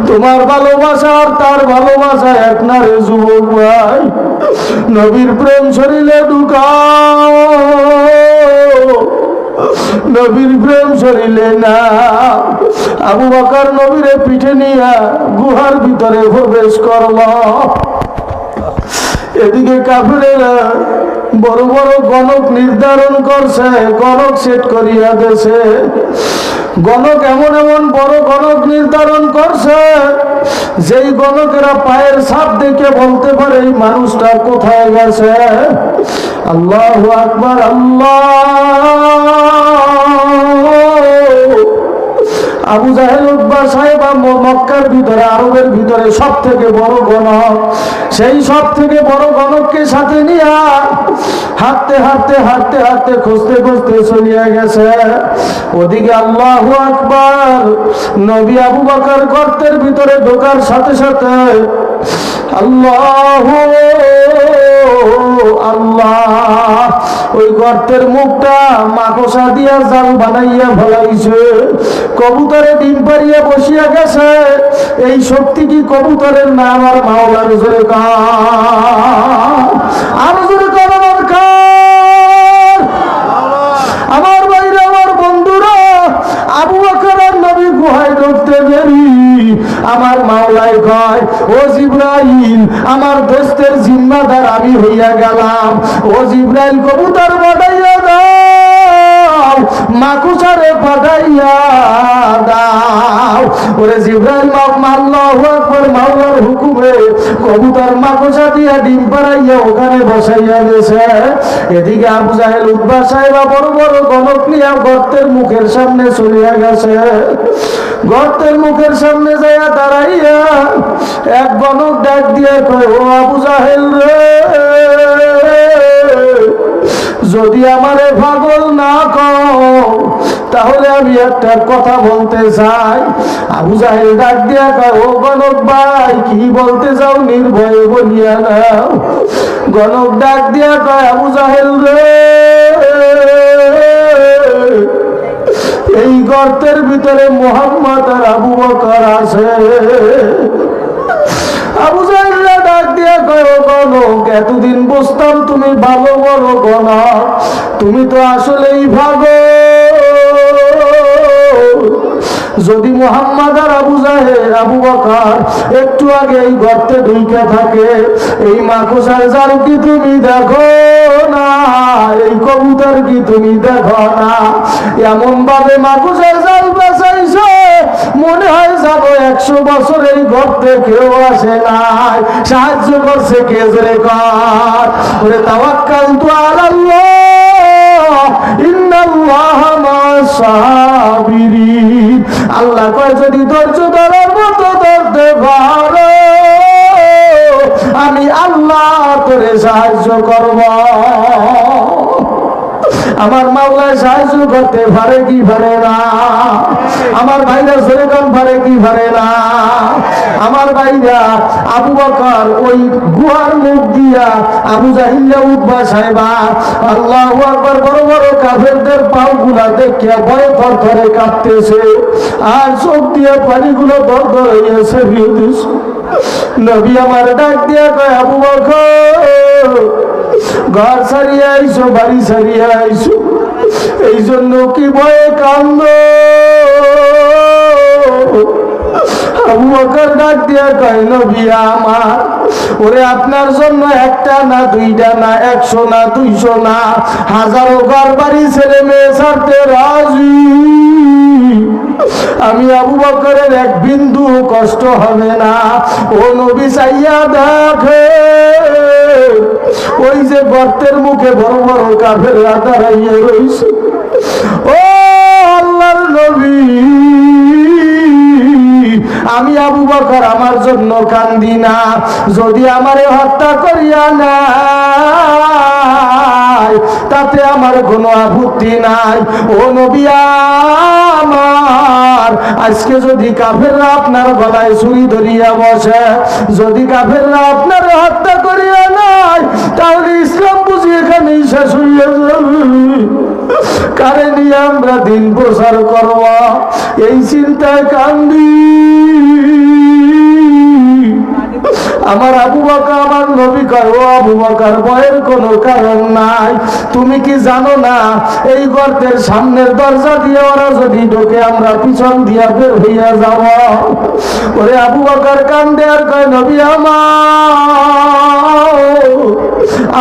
তোমার ভালোবাসা আর তার ভালোবাসা এক না রে যুবক ভাই। নবীর প্রেম শরীরে ঢুকাও, নবীর প্রেম শরীরে না। আবু বকর নবীরে পিঠে নিয়ে গুহার ভিতরে প্রবেশ করল। এদিকে কাফেরেরা বড় বড় গণক নির্ধারণ করছে, গণক সেট করিয়া দিয়েছে। গণক এমন এমন বড় গণক নির্ধারণ করছে, যেই গণকেরা পায়ের ছাপ দেখে বলতে পারে এই মানুষটা কোথায় গেছে। আল্লাহু আকবার, আল্লাহ। আবু জাহেল উতবা সাহেব মক্কার ভিতরে, আরবের ভিতরে সব থেকে বড় গণক। সেই সব থেকে বড় গণককে সাথে নিয়ে হাঁটতে হাঁটতে হাঁটতে হাঁটতে খুঁজতে খুঁজতে চলিয়া গেছে। ওদিকে আল্লাহু আকবার, নবী আবু বকর গর্তের ভিতরে ঢোকার সাথে সাথে আল্লাহু আল্লাহ, ওই গর্তের মুখটা মাকড়সা দিয়া জাল বানাইয়া ফেলাইছে, কবুতরে ডিম পারিয়া বসিয়া গেছে। এই শক্তি কি কবুতরের না আমার মাওলার জোরে কার? আর জোরে কার দরকার? আমার ভাইরা, আমার বন্ধুরা, আবু বকর আর নবী গুহায় ঢুকতে দেরি আমার মাওলায় কয়, ও জিবরাইল, আমার দোস্তের জিম্মাদার আমি হইয়া গেলাম। ও জিবরাইল, কবুতর পাঠাইয়া দাও, মাকুসারে পাঠাইয়া দাও। ওরে জিবরাইল, আল্লাহু আকবার, মাওলার হুকুমে কবুতর মাকুসা দিয়া ডিম পাড়াইয়া ওখানে বসাইয়া গেছে। এদিকে আবু জাহেল, উতবা সাহেবা বড় বড় গণক নিয়া গর্তের মুখের সামনে চলিয়া গেছে। গর্তের মুখের সামনে যাইয়া দাঁড়াইয়া এক গণক ডাক দিয়ে কয়, ও আবু জাহেল রে, যদি আমারে পাগল না কও তাহলে আমি একটা কথা বলতে চাই। আবু জাহেল ডাক দিয়া কয়, ও গণক ভাই, কি বলতে চাও নির্ভয়ে বলিয়া নাও। গণক ডাক দিয়া কয়, আবু জাহেল রে, এই গর্তের ভিতরে মুহাম্মদ আর আবু বকর আছে। আবু জাহেল ডাক দিয়া কয়, ও গণক, এতদিন বুঝতাম তুমি ভালো বড় গণক, তুমি তো আসলেই ভাগো। যদি মুহাম্মদ আর আবু জাহেল, আবু বকর একটু আগে এই গর্তে ঢুকে থাকে, এই মাকড়সার জাল কি তুমি দেখো না? এই কবুতর কি তুমি দেখো না? এমন ভাবে মাকড়সার জাল বেচাইছে, মনে হয় যাব 100 বছর এই গর্তে কেউ আসে নাই। সাহায্য করছে কে জোরে কর? ওরে তাওয়াক্কালতু আলাল্লাহ, ইন্নাল্লাহা মা'আস সাবিরিন। আল্লাহ কয়, যদি ধৈর্য ধরার মতো ধরতে পারো, আমি আল্লাহ তোরে সাহায্য করব। আমার মাওলায় সাহায্য করতে পারে কি পারে না? আমার ভাইরা সরেকন পারে কি পারে না? আমার ভাইরা, আবু বকর ওই গুহার মুখ দিয়া আবু জাহিল, উতবা সাহেবা, আল্লাহু আকবার, বড় বড় কাফেরদের পাও গুলা দেখিয়া ভয়ে থরথরে কাঁপতেছে, আর চোখ দিয়ে পানিগুলো দর দর হইয়াছে। নবী আমার ডাক দিয়া কয়, আবু বকর, ঘর ছাড়িয়ে আইসো, বাড়ি ছাড়িয়ে আইসো, এই জন্য কি ভয়ে কান্দ? আবু বকর ডাক দিয়া কয়, নবী আমার, ওরে আপনার জন্য একটা না, দুইটা না, 100 না, 200 না, হাজারো ঘর বাড়ি ছেলে মেয়ে ছাড়তে রাজি। আমি আবু বকরের এক বিন্দু কষ্ট হবে না। ও নবী, চাইয়া দেখে, ওই যে গর্তের মুখে বড় বড় কাফেররা দাঁড়াইয়া রইছে। ও আল্লাহর নবী, আমি আবু বকর আমার জন্য কান্দি না, যদি আমারে হত্যা করিয়া না, তাতে আমার কোনো আপত্তি নাই। ও নবী আমার, আজকে যদি কাফেররা আপনার গলায় ছুরি ধরিয়া বসে, যদি কাফেররা আপনার হত্যা করিয়া নাই, তাহলে ইসলাম বুঝি এখানেই শেষ হইয়া যাবে। কারে নিয়ে আমরা দিন প্রচার করব, এই চিন্তায় কান্দি। আমার আবু বকর, আমার নবী কয়, ও আবু বকর, ভয়ের কোনো কারণ নাই। তুমি কি জানো না, এই গর্তের সামনের দরজা দিয়ে ওরা যদি ঢোকে, আমরা পিছন দিয়া বের হইয়া যাব। ওরে আবু বকর কান্দে আর কয়, নবী আমার,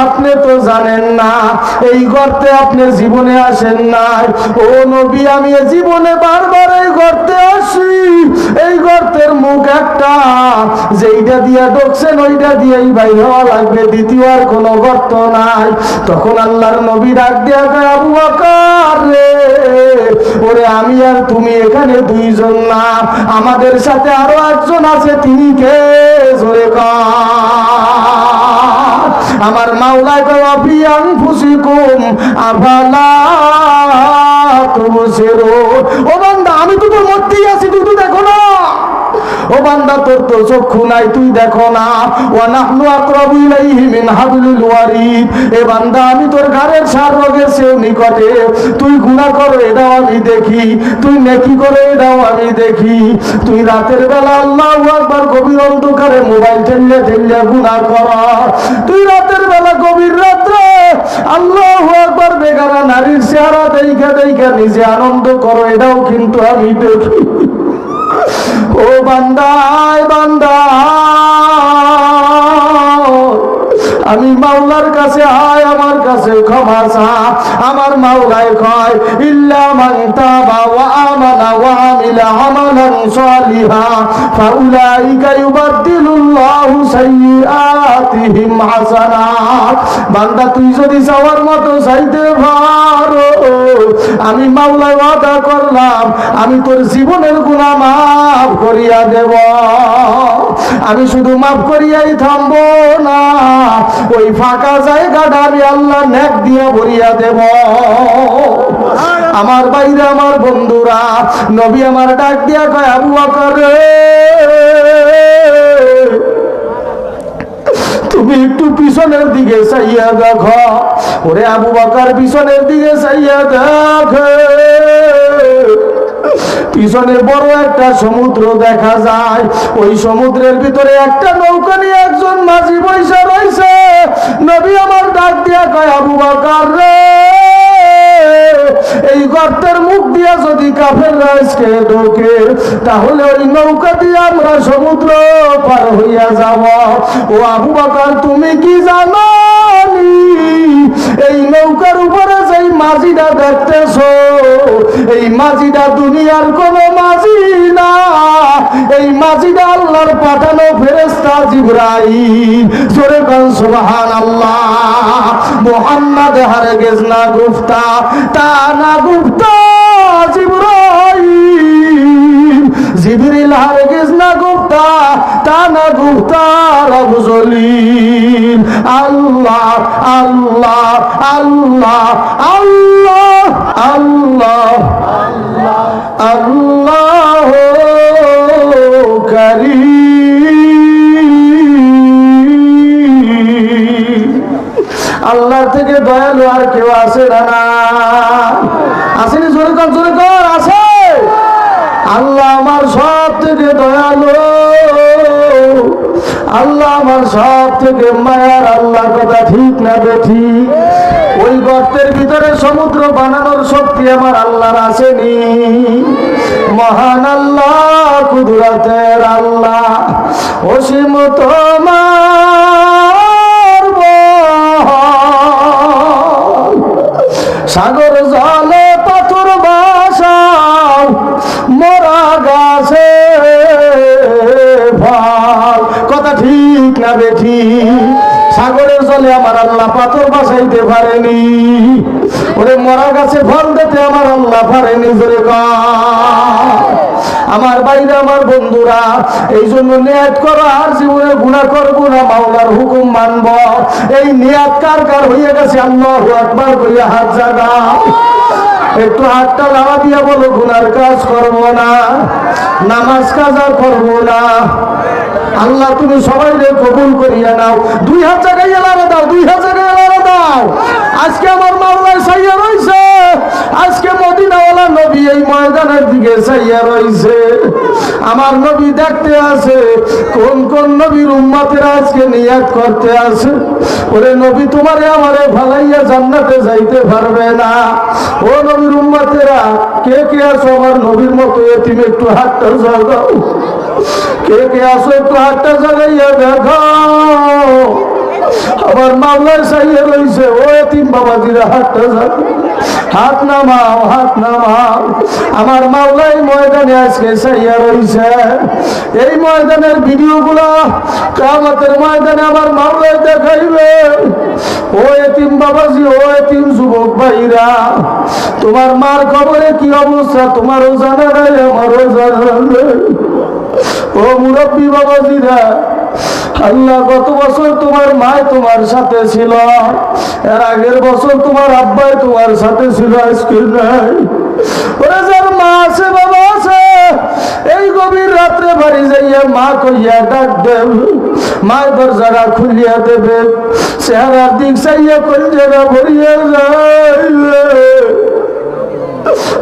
আপনি তো জানেন না, এই গর্তে আপনি জীবনে আসেন নাই। ও নবী, আমি জীবনে বারবার এই গর্তে আসি। এই গর্তের মুখ একটা, যেইটা দিয়া ঢুকছেন ওইটা দিয়েই বাইর হওয়া লাগবে, দ্বিতীয় আর কোনো গর্ত নাই। তখন আল্লাহর নবী ডাক দিয়া কয়, আবু বকর রে, ওরে আমি আর তুমি এখানে দুইজন না, আমাদের সাথে আরো একজন আছে, তিনি কে? জোরে কর। আমার মাওলা কয়, ফি আনফুসিকুম আফালা তুবসিরুন। ও বান্দা, আমি তো তোর মধ্যেই আছি, তুই তো দেখো না। ও বান্দা তোর তো চক্ষু নাই, তুই দেখো না। ওয়া নাহনু আকরাবু ইলাইহি মিন হাবলিল ওয়ারিদ, এ বান্দা আমি তোর ঘাড়ের সার রগের চেয়েও নিকটে। তুই গুনাহ করো এটাও আমি দেখি, তুই নেকি করো এটাও আমি দেখি। তুই রাতের বেলা আল্লাহু আকবার গভীর অন্ধকারে মোবাইল ঠেললে ঠেললে গুনাহ কর। তুই রাতের বেলা গভীর রাত্রে আল্লাহু আকবার বেগানা নারীর চেহারা দেখা দেখা নিজে আনন্দ করো, এটাও কিন্তু আমি দেখি। ও বান্দা বান্দা, আমি মাওলার কাছে আয়, আমার কাছে ক্ষমা চা। আমার মাওলায় কয় ইল্লা মান তাবা ওয়া আমানা ওয়া আমিলা আমালান সালিহা ফাউলাইকা ইউবাদদিলুল্লাহু সাইয়্যাতিহিম হাসানাত। বান্দা তুই যদি চাওয়ার মতো চাইতে পারো, আমি মাওলায় ওয়াদা করলাম আমি তোর জীবনের গুনাহ মাফ করিয়া দেব। আমি শুধু মাফ করিয়াই থামবো না, ওই ফাঁকা জায়গাটা আমি আল্লাহ নেক দিয়ে ভরিয়া দেব। আমার বাইরে আমার বন্ধুরা, নবী আমার ডাক দিয়া কয় আবু বকর রে, তুমি একটু পিছনের দিকে চাইয়া দেখো। ওরে আবু বকর পিছনের দিকে চাইয়া দেখ, পিছনে বড় একটা সমুদ্র দেখা যায়। ওই সমুদ্রের ভিতরে একটা নৌকা নিয়ে একজন মাঝি বৈশা রয়েছে। নবী আমার ডাক দিয়া কয় আবু বকর রে, এই গর্তের মুখ দিয়া যদি কাফেররা আজকে ঢোকে, তাহলে ওই নৌকা দিয়ে আমরা সমুদ্র পার হইয়া যাব। ও আবু বকর তুমি কি জানো, এই নৌকার উপরে যেই মাঝিটা দেখতেছো, এই মাঝিটা দুনিয়ার কোন মাঝি না, এই মাঝিটা আল্লাহর পাঠানো ফেরেশতা জিবরাইল। জোরে বল সুবহানাল্লাহ। মুহাম্মদ হারগিজ না গুফতা তা না গুফতা জিবরাইল, জিবরিল হারগিজ না গুফতা তা না গুফতা রব জলিল। আল্লাহ আল্লাহ আল্লাহ আল্লাহ আল্লাহ আল্লাহ কারীম। আল্লাহর থেকে দয়ালু আর কেউ আছে না? আসেনি? জোরে কর, জোরে কর, আছে। আল্লাহ আমার সব থেকে দয়ালু, আল্লাহ আমার সব থেকে মায়ার। আল্লাহর কথা ঠিক না বেঠিক? ওই গর্তের ভিতরে সমুদ্র বানানোর শক্তি আমার আল্লাহর আসেনি? মহান আল্লাহ, কুদরতের আল্লাহ, অসীম তোমার বল। সাগর জলে পাথর বাসাও, মরা গাছে ফল। কথা ঠিক না বেঠিক? সাগরের জলে আমার আল্লাহ পাথর বাসাইতে পারেনি, ওরে মরা গাছে ফল দিতে আমার আল্লাহ পারেনি। জোরে আমার বাইরে আমার বন্ধুরা, এই জন্য নিয়াত করো আর জীবনে গুনাহ করবো না, মাওলার হুকুম মানব। এই নিয়াত কার কার হয়ে গেছে? আল্লাহু আকবার করিয়া হাত জাগাও। একটু হাতটা লাড়া দিয়া বলো গুনার কাজ করবো না, নামাজ কাজা করবো না। আল্লাহ তুমি সবাই কবুল করিয়া নাও। 2 হাত জায়গায় লাড়া দাও, 2 হাত জায়গায় লাড়া দাও। আজকে আমার মাওলায় চাইয়া রইছে, আজকে মদিনাওয়ালা নবী এই ময়দানের দিকে চাইয়া রইছে। আমার নবী দেখতে আছে কোন কোন নবীর উম্মতেরা আজকে নিয়াত করতে আছে, ওরে নবী তোমারে আমারে ভালাইয়া জান্নাতে যাইতে পারবে না। ও নবীর উম্মতেরা কে কে আছো আমার নবীর মতো এতিম? একটু হাতটা জাগাও। কে কে আছো একটু হাতটা জাগাইয়া দেখো। আমার মাওলার চাইয়া রইছে, ও এতিম বাবাজিরা হাতটা জাগাও। হাত নামাও, হাত নামাও। আমার মাওলাই ময়দানে আজকে চাইয়া রইছে। এই ময়দানের ভিডিও গুলা কিয়ামতের ময়দানে আমার মাওলাই দেখাইবে। ও এতিম বাবাজি, ও এতিম যুবক ভাইরা, তোমার মার খবরে কি অবস্থা তোমারও জানা নাই, আমারও জানা নাই। ও মুরব্বী বাবাজিরা, আল্লাহ গত বছর তোমার মায় তোমার সাথে ছিল, এর আগের বছর তোমার আব্বাই তোমার সাথে ছিল, আজকে নাই। ওরে যার মা আছে বাবা আছে, এই গভীর রাত্রে বাড়ি যাইয়া মা কইয়া ডাক দেব, মা দরজাটা খুলিয়া দেবে, চেহারার দিক চাইয়া কলজেরা ভরিয়া যায়।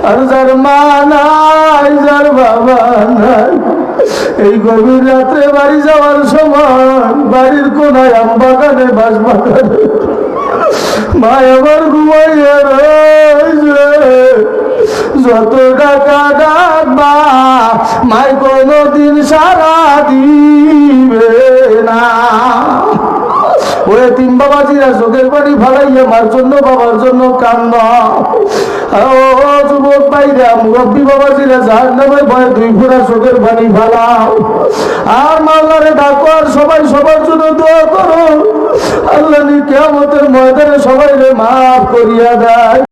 আর যার মা নাই, যার বাবা নাই, এই গভীর রাত্রে বাড়ি যাওয়ার সময় বাড়ির কোনায় আম বাগানে বাঁশ বাগানে মা আমার ঘুমাইয়া রয়েছে। যত টাকা ডাকবা মাই কোনদিন সারা দিবে না। ওরে তিন বাবাজিরা চোখের পানি ফালাইয়া মার জন্য বাবার জন্য কান্দ। ও যুবক ভাইরা, মুরব্বী বাবাজিরা জাহান্নামের ভয়ে দুই ফোঁটা চোখের পানি ফালাও আর মাওলারে ডাকো আর সবাই সবার জন্য দোয়া করো। আল্লাহ কিয়ামতের ময়দানে সবাইরে মাফ করিয়া দেয়।